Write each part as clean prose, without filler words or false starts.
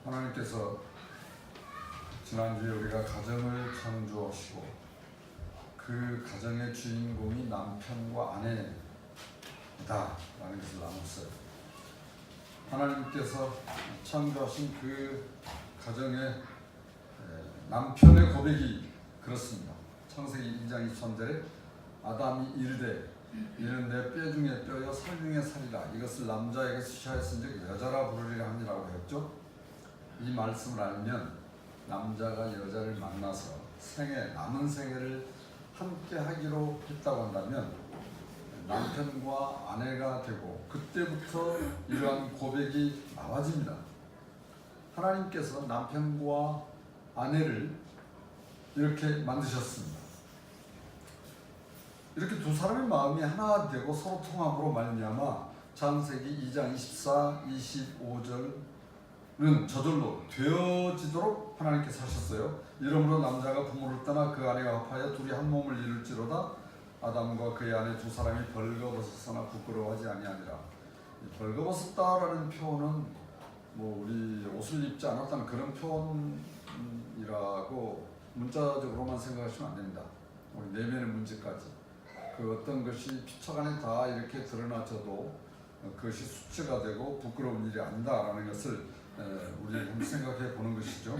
하나님께서 지난주에 우리가 가정을 창조하시고 그 가정의 주인공이 남편과 아내이다 라는 것을 나눴어요. 하나님께서 창조하신 그 가정의 남편의 고백이 그렇습니다. 창세기 2장 23절에 아담이 이르되 이는 내 뼈 중에 뼈여 살 중에 살이라 이것을 남자에게 수시하였은즉 여자라 부르리라 함이라고 했죠. 이 말씀을 알면 남자가 여자를 만나서 남은 생애를 함께 하기로 했다고 한다면 남편과 아내가 되고 그때부터 이러한 고백이 나와집니다. 하나님께서 남편과 아내를 이렇게 만드셨습니다. 이렇게 두 사람의 마음이 하나 되고 서로 통함으로 말미암아 창세기 2장 24, 25절은 저절로 되어지도록 하나님께서 하셨어요. 이러므로 남자가 부모를 떠나 그 아내와 합하여 둘이 한 몸을 이룰지로다. 아담과 그의 아내 두 사람이 벌거벗었으나 부끄러워하지 아니하니라. 벌거벗었다라는 표현은 우리 옷을 입지 않았다는 그런 표현이라고 문자적으로만 생각하시면 안 됩니다. 우리 내면의 문제까지 그 어떤 것이 피처 간에 다 이렇게 드러나져도 그것이 수치가 되고 부끄러운 일이 아니다라는 것을 우리 한번 생각해 보는 것이죠.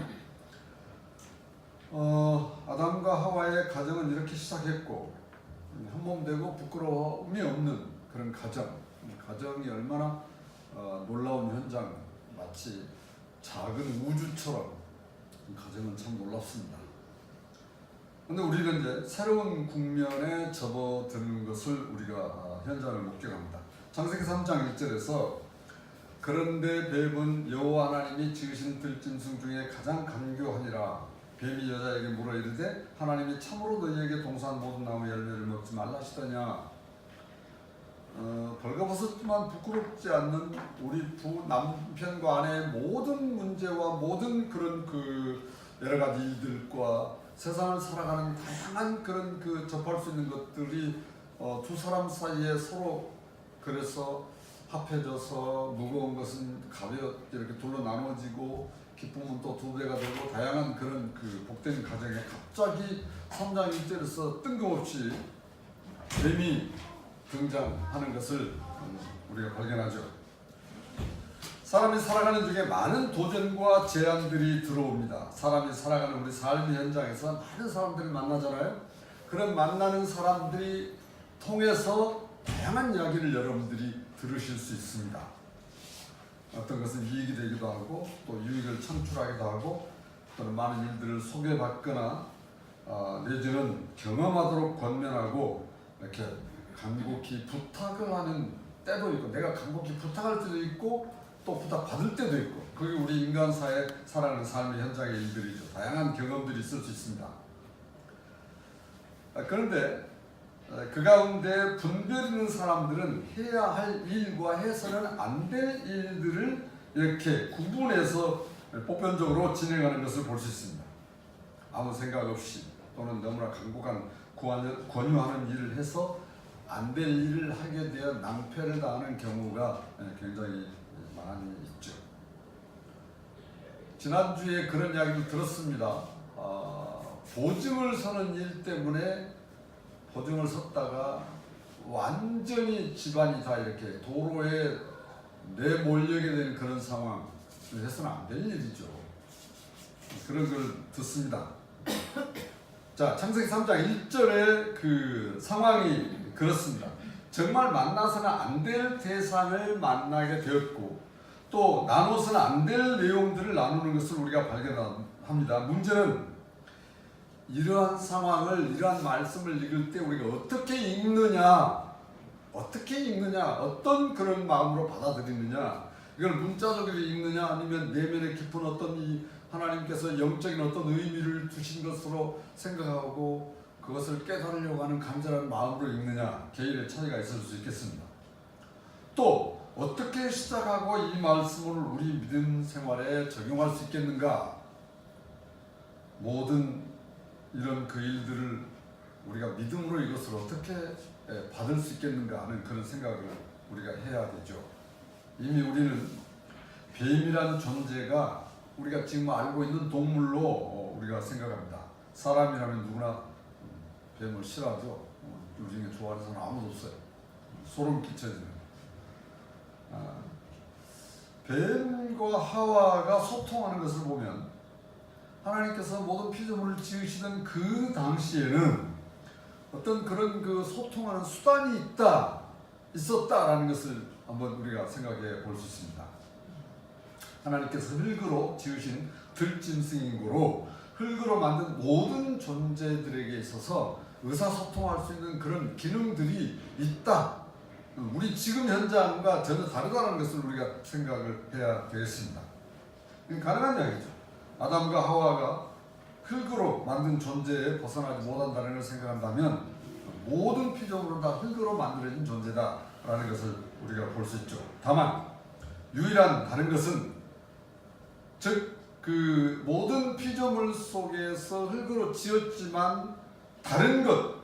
아담과 하와의 가정은 이렇게 시작했고 한몸 되고 부끄러움이 없는 그런 가정이 얼마나 놀라운 현장, 마치 작은 우주처럼 가정은 참 놀랍습니다. 그런데 우리는 이제 새로운 국면에 접어드는 것을 우리가 현장을 목격합니다. 창세기 3장 1절에서 그런데 뱀은 여호와 하나님이 지으신 들짐승 중에 가장 간교하니라. 뱀이 여자에게 물어 이르되 하나님이 참으로 너희에게 동산 모든 나무 열매를 먹지 말라 하시더냐. 벌거벗었지만 부끄럽지 않는 우리 남편과 아내의 모든 문제와 모든 그런 여러 가지 일들과 세상을 살아가는 다양한 그런 접할 수 있는 것들이 두 사람 사이에 서로 그래서 합해져서 무거운 것은 가볍게 이렇게 둘로 나눠지고 기쁨은 또 두 배가 되고 다양한 그런 복된 가정에 갑자기 3장 1절에서 뜬금없이 뱀이 등장하는 것을 우리가 발견하죠. 사람이 살아가는 중에 많은 도전과 제한들이 들어옵니다. 사람이 살아가는 우리 삶의 현장에서 많은 사람들을 만나잖아요. 그런 만나는 사람들이 통해서 다양한 이야기를 여러분들이 들으실 수 있습니다. 어떤 것은 이익이 되기도 하고 또 유익을 창출하기도 하고 또는 많은 일들을 소개받거나 내지는 경험하도록 권면하고 이렇게 간곡히 부탁을 하는 때도 있고 내가 간곡히 부탁할 때도 있고 또 부탁받을 때도 있고 그게 우리 인간사에 살아가는 삶의 현장의 일들이죠. 다양한 경험들이 있을 수 있습니다. 그런데 그 가운데 분별 있는 사람들은 해야 할 일과 해서는 안 될 일들을 이렇게 구분해서 보편적으로 진행하는 것을 볼 수 있습니다. 아무 생각 없이 또는 너무나 간곡한 권유하는 일을 해서 안 될 일을 하게 되어 낭패를 당하는 경우가 굉장히 많이 있죠. 지난주에 그런 이야기를 들었습니다. 보증을 서는 일 때문에 보증을 섰다가 완전히 집안이 다 이렇게 도로에 내몰리게 되는 그런 상황을 해서는 안 될 일이죠. 그런 걸 듣습니다. 자, 창세기 3장 1절의 그 상황이 그렇습니다. 정말 만나서는 안 될 대상을 만나게 되었고 또 나눠서는 안 될 내용들을 나누는 것을 우리가 발견합니다. 문제는 이러한 상황을, 이러한 말씀을 읽을 때 우리가 어떻게 읽느냐, 어떤 그런 마음으로 받아들이느냐, 이걸 문자적으로 읽느냐, 아니면 내면에 깊은 어떤 이 하나님께서 영적인 어떤 의미를 두신 것으로 생각하고 그것을 깨달으려고 하는 간절한 마음으로 읽느냐, 개인의 차이가 있을 수 있겠습니다. 또 어떻게 시작하고 이 말씀을 우리 믿음 생활에 적용할 수 있겠는가? 모든 이런 일들을 우리가 믿음으로 이것을 어떻게 받을 수 있겠는가 하는 그런 생각을 우리가 해야 되죠. 이미 우리는 뱀이라는 존재가 우리가 지금 알고 있는 동물로 우리가 생각합니다. 사람이라면 누구나 뱀을 싫어하죠. 이 중에 좋아하는 사람 아무도 없어요. 소름 끼쳐지는. 뱀과 하와가 소통하는 것을 보면 하나님께서 모든 피조물을 지으시던 그 당시에는 어떤 그런 그 소통하는 수단이 있었다라는 것을 한번 우리가 생각해 볼 수 있습니다. 하나님께서 흙으로 지으신 들짐승인 거로 흙으로 만든 모든 존재들에게 있어서 의사소통할 수 있는 그런 기능들이 있다. 우리 지금 현장과 전혀 다르다는 것을 우리가 생각을 해야 되겠습니다. 가능한 이야기죠. 아담과 하와가 흙으로 만든 존재에 벗어나지 못한다는 걸 생각한다면 모든 피조물은 다 흙으로 만들어진 존재다라는 것을 우리가 볼 수 있죠. 다만 유일한 다른 것은 즉 그 모든 피조물 속에서 흙으로 지었지만 다른 것,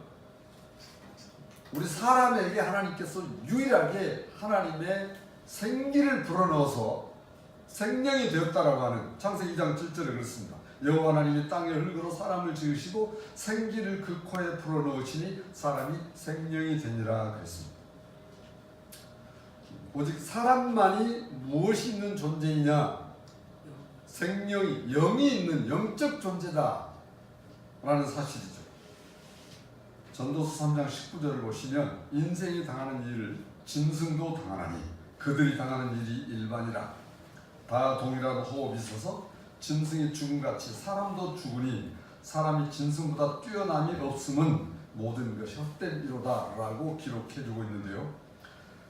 우리 사람에게 하나님께서 유일하게 하나님의 생기를 불어넣어서 생명이 되었다라고 하는 창세기 2장 7절에 그렇습니다. 여호와 하나님이 땅의 흙으로 사람을 지으시고 생기를 그 코에 불어넣으시니 사람이 생명이 되니라 그랬습니다. 오직 사람만이 무엇이 있는 존재이냐? 생명이, 영이 있는 영적 존재다 라는 사실이죠. 전도서 3장 19절을 보시면 인생이 당하는 일을 짐승도 당하나니 그들이 당하는 일이 일반이라. 다 동일한 호흡이 있어서 짐승이 죽음같이 사람도 죽으니 사람이 짐승보다 뛰어남이 없음은 모든 것이 헛된 이로다 라고 기록해주고 있는데요.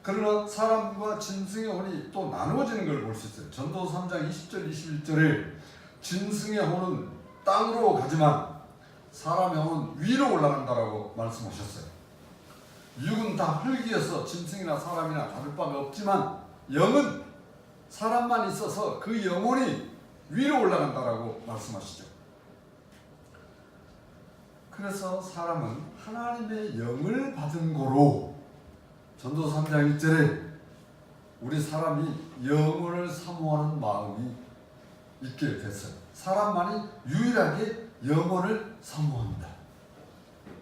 그러나 사람과 짐승의 혼이 또 나누어지는 걸 볼 수 있어요. 전도서 3장 20절 21절에 짐승의 혼은 땅으로 가지만 사람의 혼은 위로 올라간다라고 말씀하셨어요. 육은 다 흙이어서 짐승이나 사람이나 다를 바가 없지만 영은 사람만 있어서 그 영혼이 위로 올라간다라고 말씀하시죠. 그래서 사람은 하나님의 영을 받은 거로 전도서 3장 1절에 우리 사람이 영혼을 사모하는 마음이 있게 됐어요. 사람만이 유일하게 영혼을 사모합니다.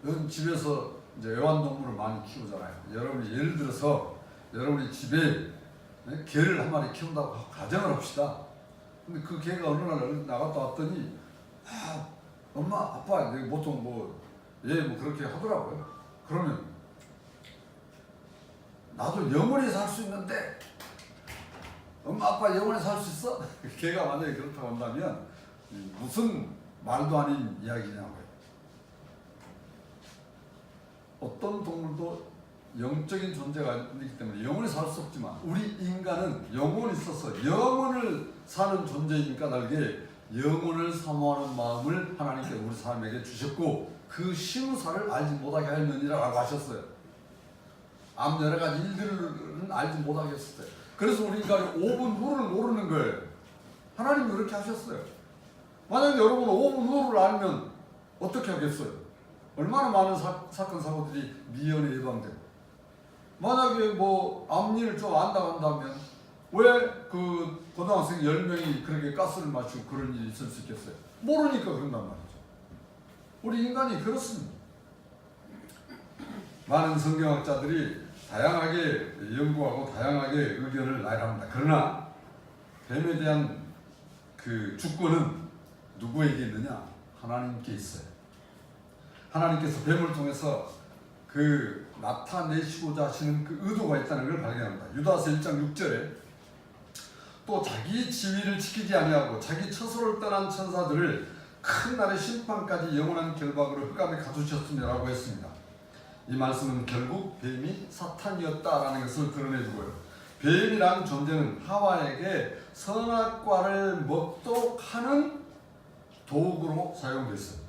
여러분 집에서 이제 애완동물을 많이 키우잖아요. 여러분이 예를 들어서 여러분이 집에 개를 한 마리 키운다고 가정을 합시다. 근데 그 개가 어느 날 나갔다 왔더니 엄마 아빠 보통 뭐 그렇게 하더라고요. 그러면 나도 영원히 살 수 있는데 엄마 아빠 영원히 살 수 있어? 걔가 만약에 그렇다고 한다면 무슨 말도 아닌 이야기냐고요. 어떤 동물도 영적인 존재가 있기 때문에 영원히 살 수 없지만 우리 인간은 영혼이 있어서 영혼을 사는 존재이니까 달게 영혼을 사모하는 마음을 하나님께 우리 사람에게 주셨고 그 심사를 알지 못하게 하느니라고 하셨어요. 암 여러 가지 일들은 알지 못하겠어요. 그래서 우리 인간이 5분 후를 모르는 거예요. 하나님이 그렇게 하셨어요. 만약에 여러분 5분 후를 알면 어떻게 하겠어요? 얼마나 많은 사건 사고들이 미연에 예방되고 만약에 뭐 앞일을 좀 안다고 한다면 왜 그 고등학생 10명이 그렇게 가스를 마시고 그런 일이 있을 수 있겠어요? 모르니까 그런단 말이죠. 우리 인간이 그렇습니다. 많은 성경학자들이 다양하게 연구하고 다양하게 의견을 나열합니다. 그러나 뱀에 대한 그 주권은 누구에게 있느냐? 하나님께 있어요. 하나님께서 뱀을 통해서 그 나타내시고자 하시는 그 의도가 있다는 걸 발견합니다. 유다서 1장 6절에 또 자기 지위를 지키지 아니하고 자기 처소를 떠난 천사들을 큰 날의 심판까지 영원한 결박으로 흑암에 가두셨으며라고 했습니다. 이 말씀은 결국 뱀이 사탄이었다라는 것을 드러내주고요. 뱀이라는 존재는 하와에게 선악과를 먹도록 하는 도구로 사용됐어요.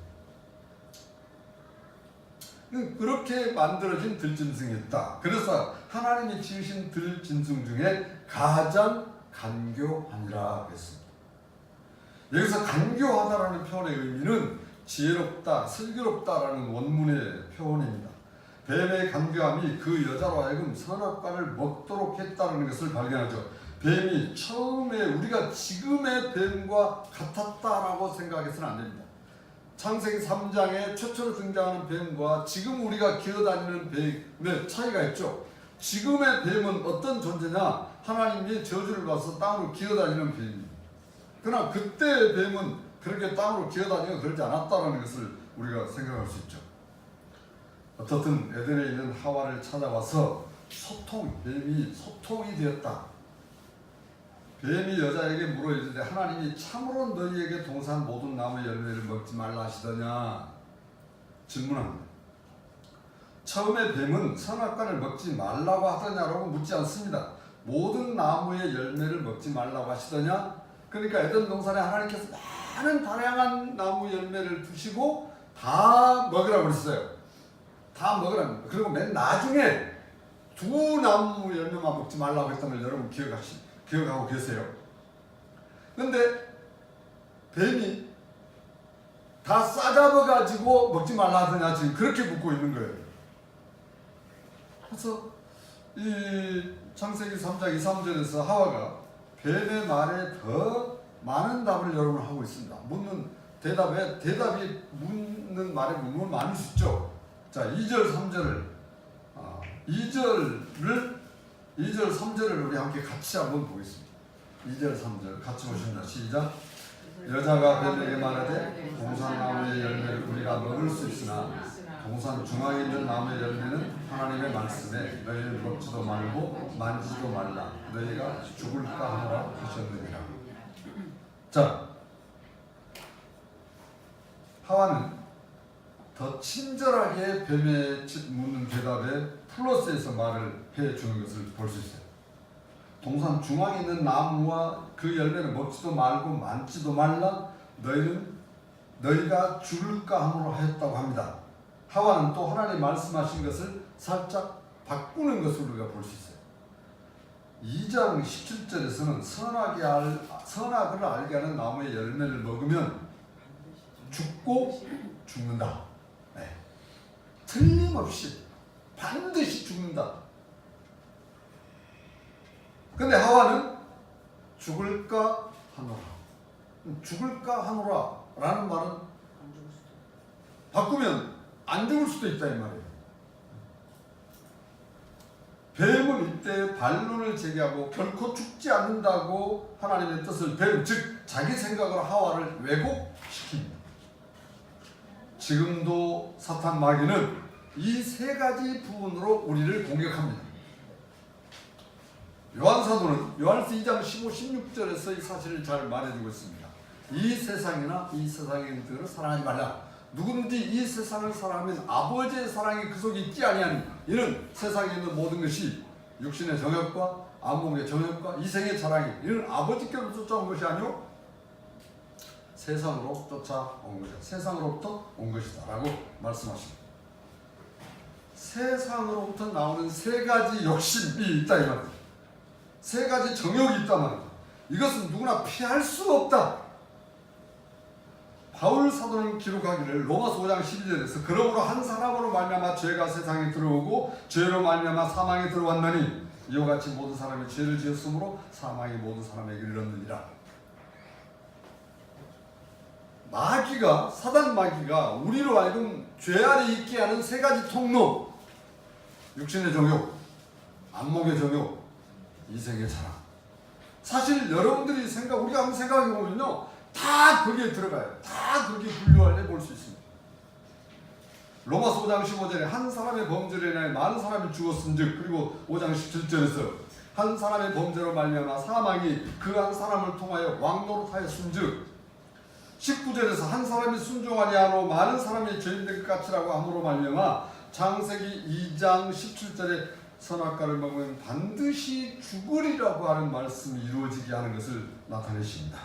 그렇게 만들어진 들짐승이었다. 그래서 하나님이 지으신 들짐승 중에 가장 간교하니라 했습니다. 여기서 간교하다라는 표현의 의미는 지혜롭다, 슬기롭다라는 원문의 표현입니다. 뱀의 간교함이 그 여자로 하여금 선악과를 먹도록 했다는 것을 발견하죠. 뱀이 처음에 우리가 지금의 뱀과 같았다라고 생각해서는 안 됩니다. 창세기 3장에 최초로 등장하는 뱀과 지금 우리가 기어다니는 뱀의 차이가 있죠. 지금의 뱀은 어떤 존재냐? 하나님이 저주를 받아서 땅으로 기어다니는 뱀입니다. 그러나 그때의 뱀은 그렇게 땅으로 기어다니고 그러지 않았다는 것을 우리가 생각할 수 있죠. 어떻든 에덴에 있는 하와를 찾아와서 뱀이 소통이 되었다. 뱀이 여자에게 물어 이르되 하나님이 참으로 너희에게 동산 모든 나무의 열매를 먹지 말라 하시더냐 질문합니다. 처음에 뱀은 선악과를 먹지 말라고 하더냐라고 묻지 않습니다. 모든 나무의 열매를 먹지 말라고 하시더냐. 그러니까 에덴 동산에 하나님께서 많은 다양한 나무 열매를 두시고 다 먹으라고 그랬어요. 다 먹으라고. 그리고 맨 나중에 두 나무 열매만 먹지 말라고 했던 걸 여러분 기억하고 계세요. 근데 뱀이 다 싸잡아가지고 먹지 말라 하더냐 지금 그렇게 묻고 있는 거예요. 그래서 이 창세기 3장 2, 3절에서 하와가 뱀의 말에 더 많은 답을 여러분 하고 있습니다. 대답이 묻는 말에 묻으면 많을 수 있죠. 자, 2절 3절을 우리 함께 같이 한번 보겠습니다. 2절 3절 같이 보십니다. 시작. 여자가 뱀에게 말하되 동산나무의 열매를 우리가 먹을 수 있으나 동산 중앙에 있는 나무의 열매는 하나님의 말씀에 너희는 먹지도 말고 만지지도 말라 너희가 죽을까 하노라 하셨느니라. 자, 하와는 더 친절하게 뱀에 묻는 대답에 플러스에서 말을 해주는 것을 볼 수 있어요. 동산 중앙에 있는 나무와 그 열매를 먹지도 말고 만지도 말라 너희가 죽을까 함으로 하였다고 합니다. 하와는 또 하나님 말씀하신 것을 살짝 바꾸는 것을 우리가 볼 수 있어요. 2장 17절에서는 선악을 알게 하는 나무의 열매를 먹으면 죽고 죽는다. 네. 틀림없이 반드시 죽는다. 근데 하와는 죽을까 하노라. 죽을까 하노라 라는 말은 바꾸면 안 죽을 수도 있다 이 말이에요. 뱀은 이때 반론을 제기하고 결코 죽지 않는다고 하나님의 뜻을 즉 자기 생각으로 하와를 왜곡시킵니다. 지금도 사탄 마귀는 이 세 가지 부분으로 우리를 공격합니다. 요한사도는 요한서 2장 15, 16절에서 이 사실을 잘 말해주고 있습니다. 이 세상이나 이 세상의 것들을 사랑하지 말라. 누구든지 이 세상을 사랑하면 아버지의 사랑이 그 속에 있지 아니하니 이는 세상에 있는 모든 것이 육신의 정욕과 안목의 정욕과 이생의 자랑이 이는 아버지께로 쫓아온 것이 아니오 세상으로 쫓아온 것이다. 세상으로부터 온 것이다 라고 말씀하십니다. 세상으로부터 나오는 세 가지 욕심이 있다 이 말이에요. 세 가지 정욕이 있단 말이에요. 이것은 누구나 피할 수 없다. 바울 사도는 기록하기를 로마서 5장 12절에서 그러므로 한 사람으로 말미암아 죄가 세상에 들어오고 죄로 말미암아 사망에 들어왔나니 이와 같이 모든 사람이 죄를 지었으므로 사망이 모든 사람에게 이르렀느니라. 사단 마귀가 우리로 하여금 죄 아래 있게 하는 세 가지 통로, 육신의 정욕, 안목의 정욕, 이생의 자랑. 사실 여러분들이 우리가 한번 생각해 보면요, 다 거기에 들어가요. 다 거기에 분류해 볼 수 있습니다. 로마서 5장 15절에 한 사람의 범죄로 인하여 많은 사람이 죽었은즉, 그리고 5장 17절에서 한 사람의 범죄로 말미암아 사망이 그 한 사람을 통하여 왕노릇하였은즉, 19절에서 한 사람이 순종하지 않고 많은 사람이 죄인된 것 같이라고 함으로 말미암아 창세기 2장 17절에 선악과를 먹으면 반드시 죽으리라고 하는 말씀이 이루어지게 하는 것을 나타내십니다.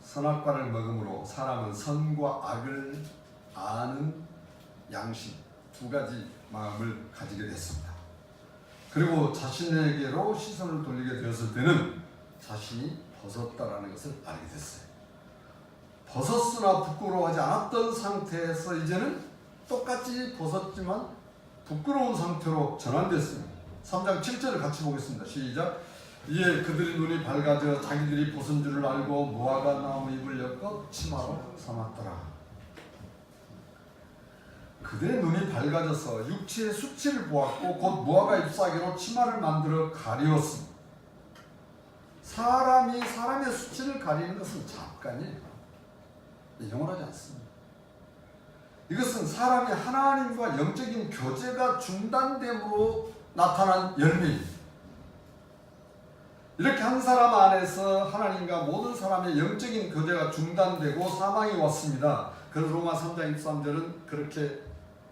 선악과를 먹음으로 사람은 선과 악을 아는 양심 두 가지 마음을 가지게 됐습니다. 그리고 자신에게로 시선을 돌리게 되었을 때는 자신이 벗었다라는 것을 알게 됐어요. 벗었으나 부끄러워하지 않았던 상태에서 이제는 똑같이 벗었지만 부끄러운 상태로 전환됐습니다. 3장 7절을 같이 보겠습니다. 시작. 이에 그들의 눈이 밝아져 자기들이 벗은 줄을 알고 무화과 나무 잎을 엮어 치마로 삼았더라. 그들의 눈이 밝아져서 육체의 수치를 보았고 곧 무화과 잎사귀로 치마를 만들어 가리웠습니다. 사람이 사람의 수치를 가리는 것은 잠깐이에요. 영원하지 않습니다. 이것은 사람이 하나님과 영적인 교제가 중단됨으로 나타난 열매입니다. 이렇게 한 사람 안에서 하나님과 모든 사람의 영적인 교제가 중단되고 사망이 왔습니다. 그래서 로마 3장 23절은 그렇게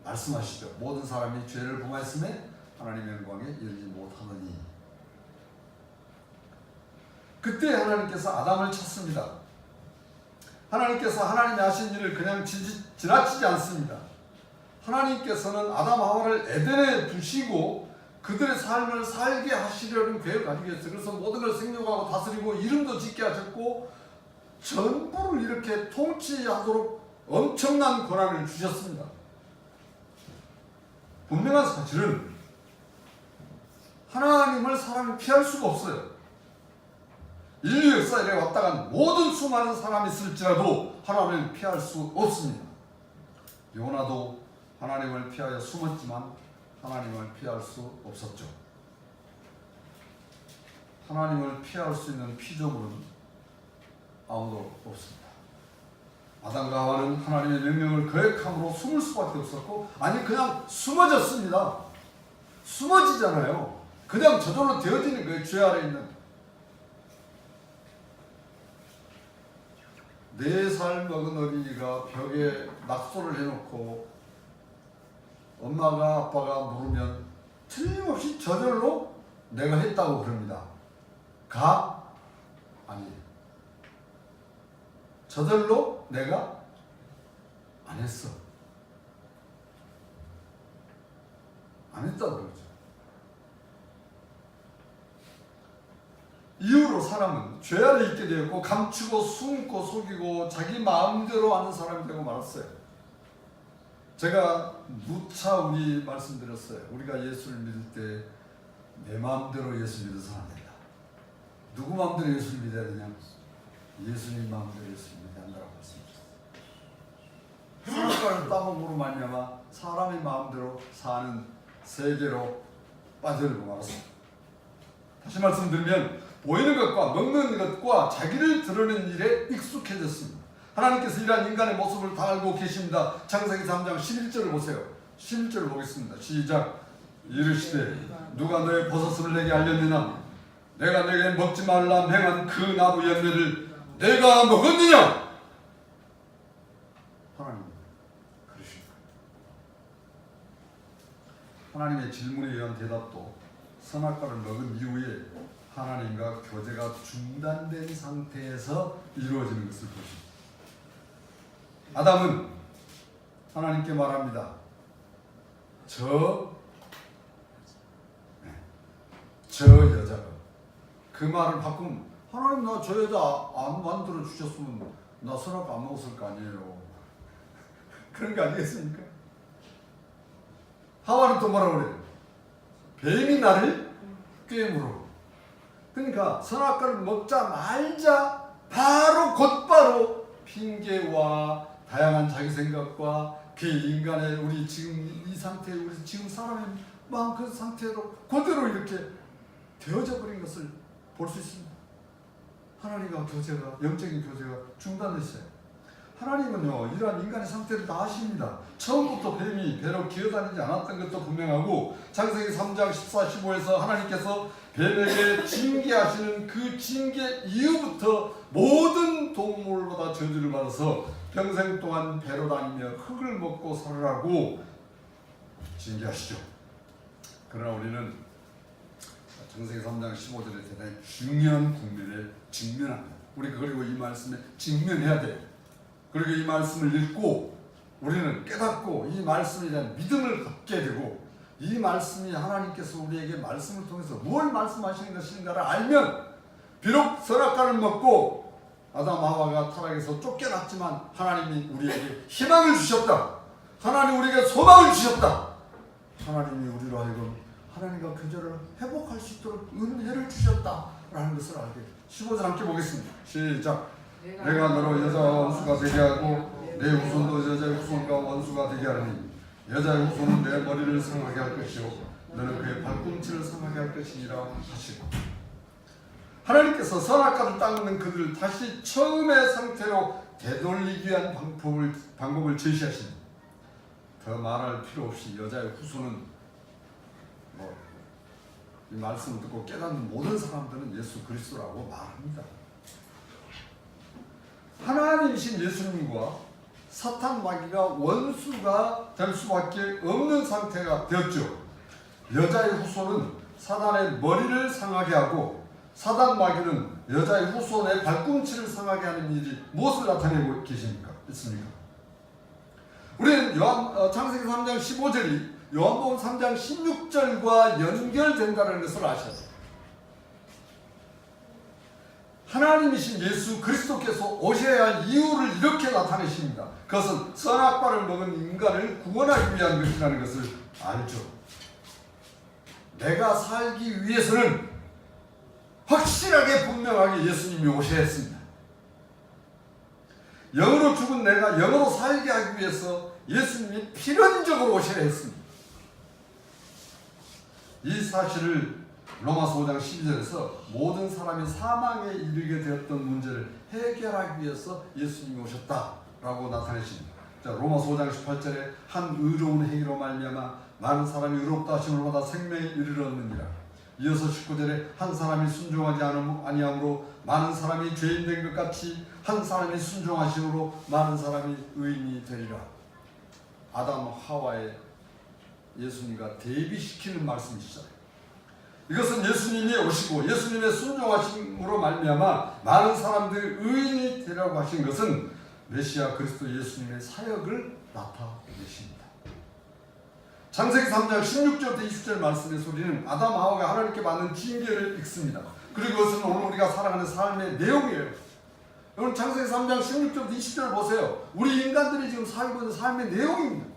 말씀하시죠. 모든 사람이 죄를 범하였음에 하나님의 영광에 이르지 못하느니. 그때 하나님께서 아담을 찾습니다. 하나님께서 하나님이 하신 일을 그냥 지나치지 않습니다. 하나님께서는 아담 하와를 에덴에 두시고 그들의 삶을 살게 하시려는 계획을 가지고 계셨어요. 그래서 모든 걸 생육하고 다스리고 이름도 짓게 하셨고 전부를 이렇게 통치하도록 엄청난 권한을 주셨습니다. 분명한 사실은 하나님을 사람이 피할 수가 없어요. 인류 역사에 왔다 간 모든 수많은 사람이 있을지라도 하나님을 피할 수 없습니다. 요나도 하나님을 피하여 숨었지만 하나님을 피할 수 없었죠. 하나님을 피할 수 있는 피조물은 아무도 없습니다. 아담과 하와는 하나님의 명령을 거역함으로 숨을 수밖에 없었고, 아니 그냥 숨어졌습니다. 숨어지잖아요. 그냥 저절로 되어지는 거예요. 죄 아래 있는 4살 먹은 어린이가 벽에 낙서를 해놓고 엄마가 아빠가 물으면 틀림없이 저절로 내가 했다고 그럽니다. 가? 아니에요. 저절로 내가 안 했어. 안 했다고 그러죠. 이후로 사람은 죄 아래 있게 되었고 감추고 숨고 속이고 자기 마음대로 하는 사람이 되고 말았어요. 제가 누차 우리 말씀드렸어요. 우리가 예수를 믿을 때 내 마음대로 예수 믿어서는 안 된다. 누구 마음대로 예수를 믿어야 되냐? 예수님 마음대로 예수를 믿어야 한다고 말씀드렸어요. 선악과를 따먹음으로 말미암아 사람의 마음대로 사는 세계로 빠져들고 말았습니다. 다시 말씀드리면 보이는 것과 먹는 것과 자기를 드러내는 일에 익숙해졌습니다. 하나님께서 이러한 인간의 모습을 다 알고 계십니다. 창세기 3장 11절을 보세요. 11절을 보겠습니다. 시작. 이르시되 누가 너의 버섯을 내게 알렸느냐? 내가 내게 먹지 말라 맹한 그 나무 열매를 내가 먹었느냐? 하나님 그러십니다. 하나님의 질문에 의한 대답도 선악과를 먹은 이후에 하나님과 교제가 중단된 상태에서 이루어지는 것을 보십니다. 아담은 하나님께 말합니다. 저 여자가 그 말을 바꾸면 하나님 나 저 여자 안 만들어 주셨으면 나 선악과 안 먹었을 거 아니에요. 그런 거 아니겠습니까? 하와는 또 뭐라고 그래요? 뱀이 나를 꾀물어. 그러니까 선악과를 먹자 말자 바로 곧바로 핑계와 다양한 자기 생각과 그 인간의 우리 지금 이 상태, 우리 지금 사람의 마음 그 상태로 그대로 이렇게 되어져 버린 것을 볼 수 있습니다. 하나님과 교제가, 영적인 교제가 중단됐어요. 하나님은요 이러한 인간의 상태를 다 아십니다. 처음부터 뱀이 배로 기어다니지 않았던 것도 분명하고 창세기 3장 14, 15에서 하나님께서 뱀에게 징계하시는 그 징계 이후부터 모든 동물보다 저주를 받아서 평생 동안 배로 다니며 흙을 먹고 살으라고 징계하시죠. 그러나 우리는 창세기 3장 15절에 대단히 중요한 국면에 직면합니다. 우리가 그리고 이 말씀에 직면해야 돼요. 그리고 이 말씀을 읽고 우리는 깨닫고 이 말씀에 대한 믿음을 갖게 되고 이 말씀이 하나님께서 우리에게 말씀을 통해서 뭘 말씀하시는 것인가를 알면 비록 선악과를 먹고 아담 하와가 타락해서 쫓겨났지만 하나님이 우리에게 희망을 주셨다. 하나님 우리에게 소망을 주셨다. 하나님이 우리로 하여금 하나님과 교제를 회복할 수 있도록 은혜를 주셨다라는 것을 알게. 15절 함께 보겠습니다. 시작. 내가 너로 여자와 원수가 되게 하고 내 후손도 여자의 후손과 원수가 되게 하리니 여자의 후손은 내 머리를 상하게 할 것이요 너는 그의 발꿈치를 상하게 할 것이니라 하시고, 하나님께서 선악과를 닦는 그들을 다시 처음의 상태로 되돌리기 위한 방법을 제시하십니다. 더 말할 필요 없이 여자의 후손은 이 말씀을 듣고 깨닫는 모든 사람들은 예수 그리스도라고 말합니다. 하나님이신 예수님과 사탄 마귀가 원수가 될 수밖에 없는 상태가 되었죠. 여자의 후손은 사단의 머리를 상하게 하고 사단 마귀는 여자의 후손의 발꿈치를 상하게 하는 일이 무엇을 나타내고 계십니까? 있습니까? 우리는 창세기 3장 15절이 요한복음 3장 16절과 연결된다는 것을 아셔야 돼요. 하나님이신 예수 그리스도께서 오셔야 할 이유를 이렇게 나타내십니다. 그것은 선악과를 먹은 인간을 구원하기 위한 것이라는 것을 알죠. 내가 살기 위해서는 확실하게 분명하게 예수님이 오셔야 했습니다. 영으로 죽은 내가 영으로 살게 하기 위해서 예수님이 필연적으로 오셔야 했습니다. 이 사실을 로마서 5장 12절에서 모든 사람이 사망에 이르게 되었던 문제를 해결하기 위해서 예수님이 오셨다라고 나타내십니다. 자, 로마서 5장 18절에 한 의로운 행위로 말미암아 많은 사람이 의롭다 하심을 받아 생명에 이르렀느니라. 이어서 19절에 한 사람이 순종하지 아니함으로 많은 사람이 죄인 된 것 같이 한 사람이 순종하심으로 많은 사람이 의인이 되리라. 아담 하와의 예수님과 대비시키는 말씀이시잖아요. 이것은 예수님이 오시고 예수님의 순종하심으로 말미암아 많은 사람들이 의인이 되라고 하신 것은 메시아 그리스도 예수님의 사역을 나타내십니다. 창세기 3장 16절부터 20절 말씀의 소리는 아담 하와가 하나님께 받는 징계를 읽습니다. 그리고 그것은 오늘 우리가 살아가는 삶의 내용이에요. 여러분 창세기 3장 16절부터 20절 보세요. 우리 인간들이 지금 살고 있는 삶의 내용입니다.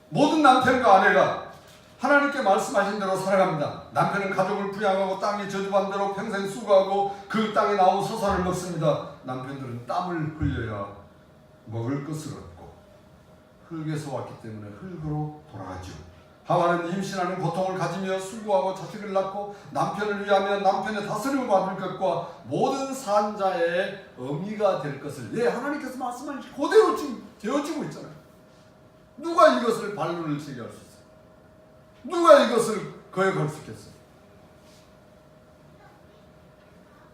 모든 남편과 아내가 하나님께 말씀하신 대로 살아갑니다. 남편은 가족을 부양하고 땅에 저주받은 대로 평생 수고하고 그 땅에 나온 소산을 먹습니다. 남편들은 땀을 흘려야 먹을 것을 얻고 흙에서 왔기 때문에 흙으로 돌아가죠. 하와는 임신하는 고통을 가지며 수고하고 자식을 낳고 남편을 위하며 남편의 다스림을 받을 것과 모든 산자의 어미가 될 것을 하나님께서 말씀하신 그대로 지금 되어지고 있잖아요. 누가 이것을 반론을 제기할 수 있어요? 누가 이것을 거역할 수 있겠어요?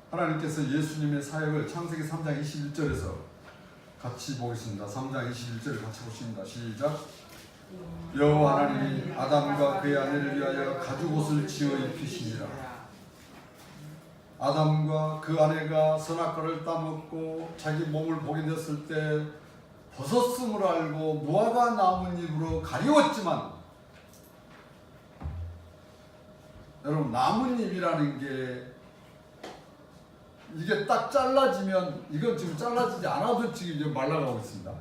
하나님께서 예수님의 사역을 창세기 3장 21절에서 같이 보겠습니다. 3장 21절을 같이 보십니다. 시작. 여호와 하나님이 아담과 그의 아내를 위하여 가죽옷을 지어 입히시니라. 아담과 그 아내가 선악과를 따먹고 자기 몸을 보게 됐을 때 벗었음을 알고 무화과 나뭇잎으로 가리웠지만, 여러분 나뭇잎이라는 게 이게 딱 잘라지면, 이건 지금 잘라지지 않아도 지금 이제 말라가고 있습니다.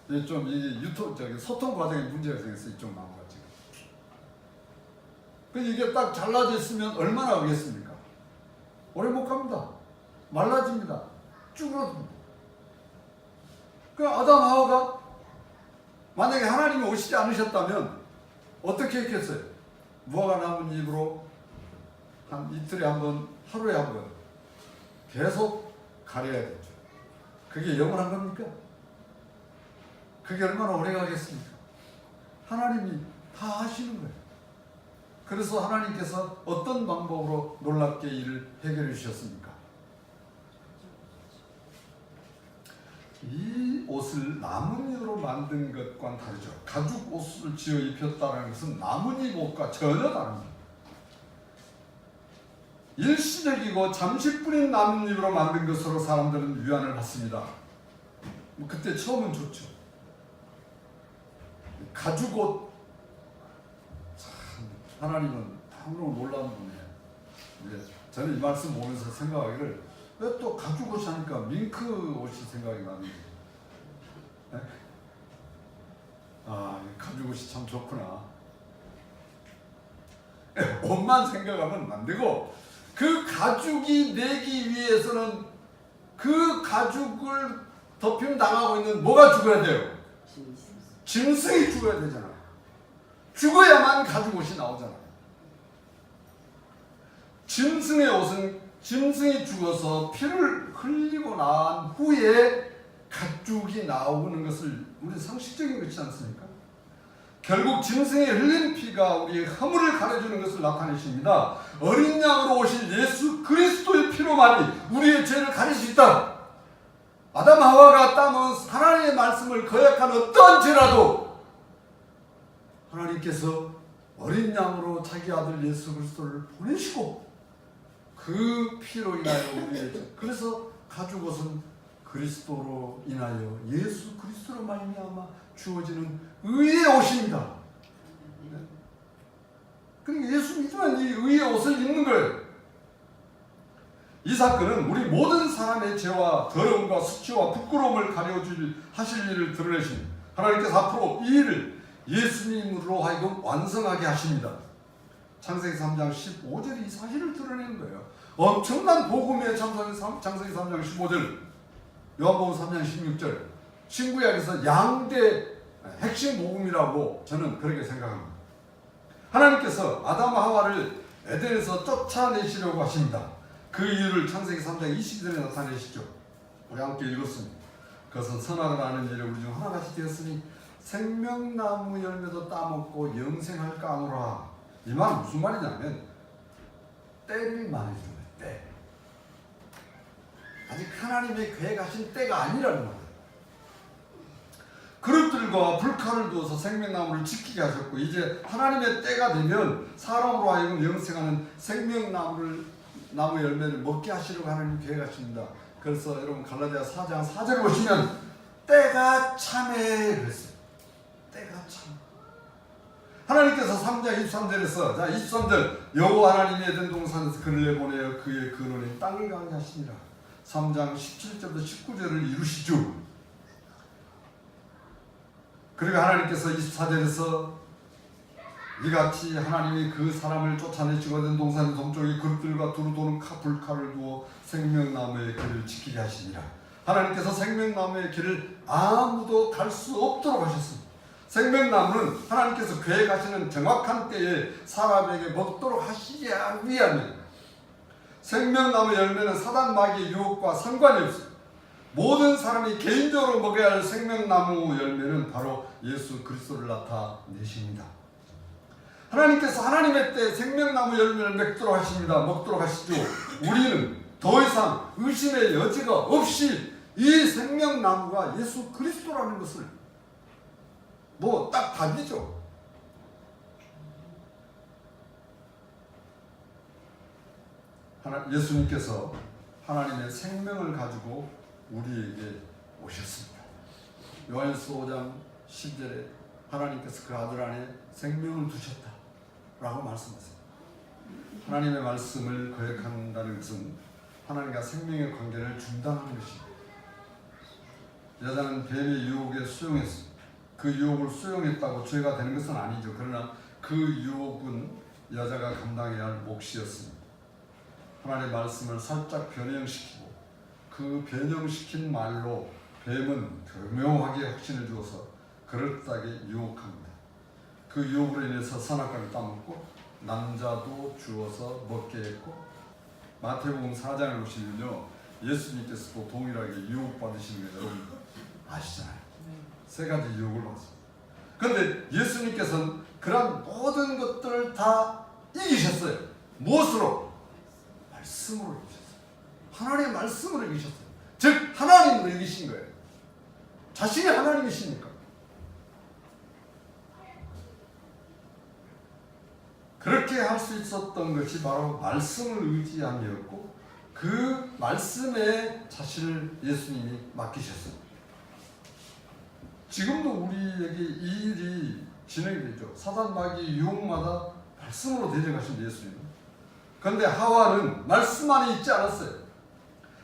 이게 좀 이게 소통 과정에 문제가 생겼어요. 이쪽 나무가 지금. 이게 딱 잘라져 있으면 얼마나 오겠습니까? 오래 못 갑니다. 말라집니다. 쭈그러듭니다. 그 아담 하와가 만약에 하나님이 오시지 않으셨다면 어떻게 했겠어요? 무화과 나뭇잎으로 한 이틀에 한 번, 하루에 한 번 계속 가려야 되죠. 그게 영원한 겁니까? 그게 얼마나 오래 가겠습니까? 하나님이 다 하시는 거예요. 그래서 하나님께서 어떤 방법으로 놀랍게 이를 해결해 주셨습니까? 이 옷을 나뭇잎으로 만든 것과는 다르죠. 가죽 옷을 지어 입혔다는 것은 나뭇잎 옷과 전혀 다릅니다. 일시적이고 잠시뿐인 나뭇잎으로 만든 것으로 사람들은 위안을 받습니다. 그때 처음은 좋죠. 가죽 옷, 참 하나님은 참으로 놀라운 분이에요. 저는 이 말씀 보면서 생각하기를 왜 또 가죽 옷이 하니까 밍크 옷이 생각이 나는데, 가죽 옷이 참 좋구나. 옷만 생각하면 안 되고, 그 가죽이 내기 위해서는 그 가죽을 덮임 당하고 있는 뭐가 죽어야 돼요? 짐승이 죽어야 되잖아. 죽어야만 가죽 옷이 나오잖아. 짐승의 옷은 짐승이 죽어서 피를 흘리고 난 후에 가죽이 나오는 것을 우리 상식적인 것이지 않습니까? 결국 짐승의 흘린 피가 우리의 허물을 가려주는 것을 나타내십니다. 어린 양으로 오신 예수 그리스도의 피로만이 우리의 죄를 가릴 수 있다. 아담 하와가 따놓은 하나님의 말씀을 거역한 어떠한 죄라도 하나님께서 어린 양으로 자기 아들 예수 그리스도를 보내시고 그 피로 인하여 우리의 죄, 그래서 가죽옷은 그리스도로 인하여 예수 그리스도로 말미암아 주어지는 의의 옷입니다. 그러니까 예수 믿으면 이 의의 옷을 입는 거예요. 이 사건은 우리 모든 사람의 죄와 더러움과 수치와 부끄러움을 하실 일을 드러내신 하나님께서 앞으로 이 일을 예수님으로 하여금 완성하게 하십니다. 창세기 3장 15절이 이 사실을 드러내는 거예요. 엄청난 복음의 창세기 3장 15절, 요한복음 3장 16절, 신구약에서 양대 핵심 복음이라고 저는 그렇게 생각합니다. 하나님께서 아담 하와를 에덴에서 쫓아내시려고 하십니다. 그 이유를 창세기 3장 22절에 나타내시죠. 우리 함께 읽었습니다. 그것은 선악을 아는 일에 우리 중 하나같이 되었으니 생명나무 열매도 따먹고 영생할까 하노라. 이 말은 무슨 말이냐면 때를 말해주는 거예요. 때. 아직 하나님의 계획하신 때가 아니라는 거예요. 그릇들과 불칼을 두어서 생명나무를 지키게 하셨고 이제 하나님의 때가 되면 사람으로 하여금 영생하는 생명나무 열매를 먹게 하시려고 하나님 계획하십니다. 그래서 여러분 갈라디아 4장 4절을 보시면 때가 참해 그랬어요. 때가 참. 하나님께서 3장 23절에서 자 23절 여호와 하나님이 에덴 동산에서 그를 내보내어 그의 근원인 땅을 강하시니라. 3장 17절부터 19절을 이루시죠. 그리고 하나님께서 24절에서 이같이 하나님이 그 사람을 쫓아내시고 된 동산의 동쪽에 그릇들과 두루 도는 불칼을 두어 생명나무의 길을 지키게 하시니라. 하나님께서 생명나무의 길을 아무도 갈 수 없도록 하셨습니다. 생명나무는 하나님께서 계획하시는 정확한 때에 사람에게 먹도록 하시기 위함입니다. 생명나무 열매는 사단 마귀의 유혹과 상관이 없습니다. 모든 사람이 개인적으로 먹어야 할 생명나무 열매는 바로 예수 그리스도를 나타내십니다. 하나님께서 하나님의 때 생명나무 열매를 맺도록 하십니다. 먹도록 하시죠. 우리는 더 이상 의심의 여지가 없이 이 생명나무가 예수 그리스도라는 것을 딱 답이죠. 예수님께서 하나님의 생명을 가지고 우리에게 오셨습니다. 요한일서 5장 10절에 하나님께서 그 아들 안에 생명을 두셨다 라고 말씀하세요. 하나님의 말씀을 거역한다는 것은 하나님과 생명의 관계를 중단하는 것입니다. 여자는 뱀의 유혹에 수용했습니다. 그 유혹을 수용했다고 죄가 되는 것은 아니죠. 그러나 그 유혹은 여자가 감당해야 할 몫이었습니다. 하나님의 말씀을 살짝 변형시키고 그 변형시킨 말로 뱀은 교묘하게 확신을 주어서 그럴듯하게 유혹합니다. 그 유혹으로 인해서 선악과를 따먹고 남자도 주어서 먹게 했고 마태복음 4장을 보시면요 예수님께서도 동일하게 유혹받으시는 거 여러분 아시잖아요. 세 가지 유혹을 받습니다. 그런데 예수님께서는 그런 모든 것들을 다 이기셨어요. 무엇으로? 말씀으로 이기셨어요. 하나님의 말씀으로 이기셨어요. 즉 하나님으로 이기신 거예요. 자신이 하나님이시니까. 그렇게 할 수 있었던 것이 바로 말씀을 의지함이었고 그 말씀에 자신을 예수님이 맡기셨습니다. 지금도 우리에게 이 일이 진행이 되죠. 사단 마귀 유혹마다 말씀으로 데려가신 예수님. 그런데 하와는 말씀 안에 있지 않았어요.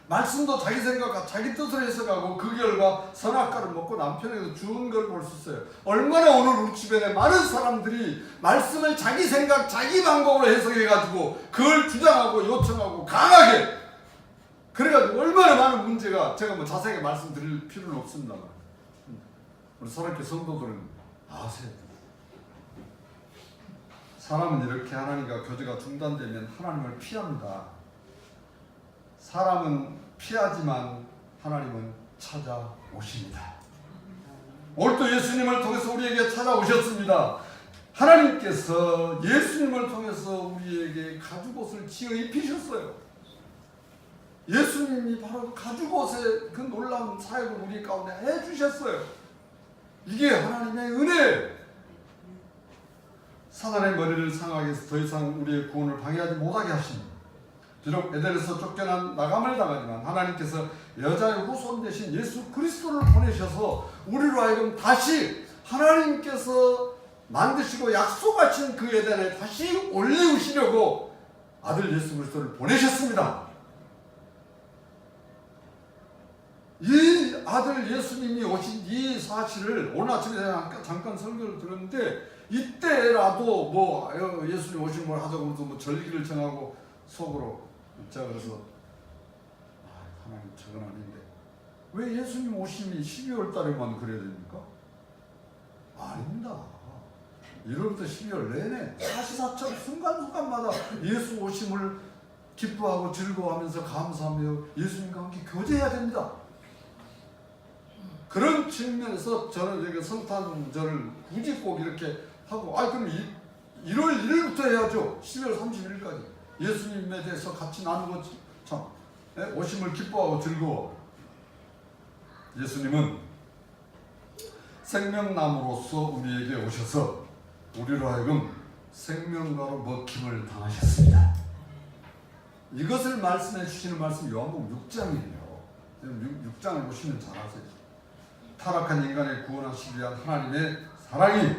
말씀도 자기 생각과 자기 뜻으로 해석하고 그 결과 선악과를 먹고 남편에게도 주운 걸 볼 수 있어요. 얼마나 오늘 우리 주변에 많은 사람들이 말씀을 자기 생각, 자기 방법으로 해석해가지고 그걸 주장하고 요청하고 강하게 그래가지고 얼마나 많은 문제가 제가 뭐 자세하게 말씀드릴 필요는 없습니다만 우리 사랑교회 성도들은 아세요. 사람은 이렇게 하나님과 교제가 중단되면 하나님을 피합니다. 사람은 피하지만 하나님은 찾아오십니다. 오늘도 예수님을 통해서 우리에게 찾아오셨습니다. 하나님께서 예수님을 통해서 우리에게 가죽옷을 지어 입히셨어요. 예수님이 바로 가죽옷의 그 놀라운 사역을 우리 가운데 해주셨어요. 이게 하나님의 은혜. 사단의 머리를 상하게 해서 더 이상 우리의 구원을 방해하지 못하게 하십니다. 비록 에덴에서 쫓겨난 나감을 당하지만 하나님께서 여자의 후손 대신 예수 그리스도를 보내셔서 우리로 하여금 다시 하나님께서 만드시고 약속하신 그 에덴에 다시 올리우시려고 아들 예수 그리스도를 보내셨습니다. 이 아들 예수님이 오신 이 사실을 오늘 아침에 제가 잠깐 설교를 들었는데 이때라도 뭐 예수님 오신 걸 하자고 해서 뭐 절기를 정하고 속으로 제가 그래서 하나님 저건 아닌데 왜 예수님 오심이 12월 달에만 그래야 됩니까? 아닙니다. 1월부터 12월 내내 사시사철 순간순간마다 예수 오심을 기뻐하고 즐거워하면서 감사하며 예수님과 함께 교제해야 됩니다. 그런 측면에서 저는 이렇게 성탄절을 굳이 꼭 이렇게 하고 그럼 1월 1일부터 해야죠. 12월 31일까지 예수님에 대해서 같이 나누고 참 오심을 기뻐하고 즐거워. 예수님은 생명나무로서 우리에게 오셔서 우리로 하여금 생명과로 먹힘을 당하셨습니다. 이것을 말씀해 주시는 말씀 요한복음 6장이에요. 6장을 보시면 잘 아세요. 타락한 인간을 구원하시기 위한 하나님의 사랑이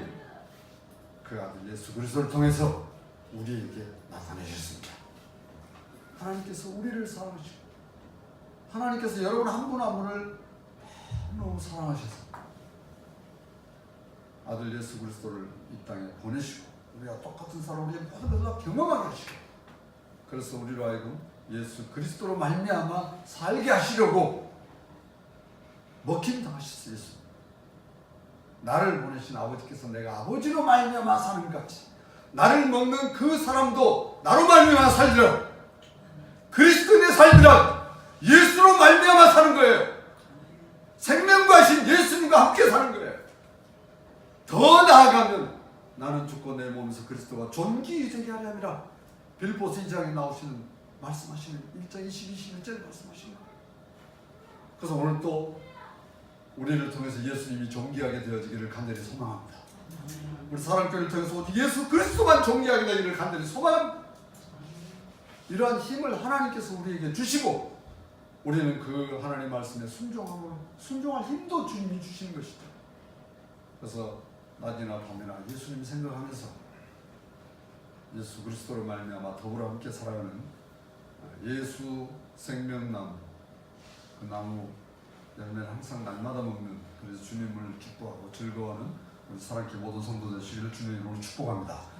그 아들 예수 그리스도를 통해서 우리에게 나타내셨습니다. 하나님께서 우리를 사랑하시고 하나님께서 여러분 한 분 한 분을 너무 사랑하셔서 아들 예수 그리스도를 이 땅에 보내시고 우리가 똑같은 사람 우리의 모든 것을 다 경험하게 하시고 그래서 우리로 하여금 예수 그리스도로 말미암아 살게 하시려고 먹힘 당하셨어요. 예수. 나를 보내신 아버지께서 내가 아버지로 말미암아 사는 것 같이 나를 먹는 그 사람도 나로 말미암아 살리라. 그리스도인의 삶이란 예수로 말미암아 사는 거예요. 생명과 신 예수님과 함께 사는 거예요. 더 나아가면 나는 죽고 내 몸에서 그리스도가 존귀히 되게 하려 함이라. 빌보스 2장에 나오시는 말씀하시는 1장 22절 말씀하시는 거예요. 그래서 오늘 또 우리를 통해서 예수님이 존귀하게 되어지기를 간절히 소망합니다. 우리 사랑교회를 통해서 오직 예수 그리스도만 존귀하게 되기를 간절히 소망합니다. 이러한 힘을 하나님께서 우리에게 주시고 우리는 그 하나님 말씀에 순종할 힘도 주님이 주시는 것이죠. 그래서 낮이나 밤이나 예수님 생각하면서 예수 그리스도로 말미암아 더불어 함께 살아가는 예수 생명나무 그 나무 열매를 항상 날마다 먹는 그래서 주님을 기뻐하고 즐거워하는 우리 사랑교회 모든 성도들 되시기를 주님으로 축복합니다.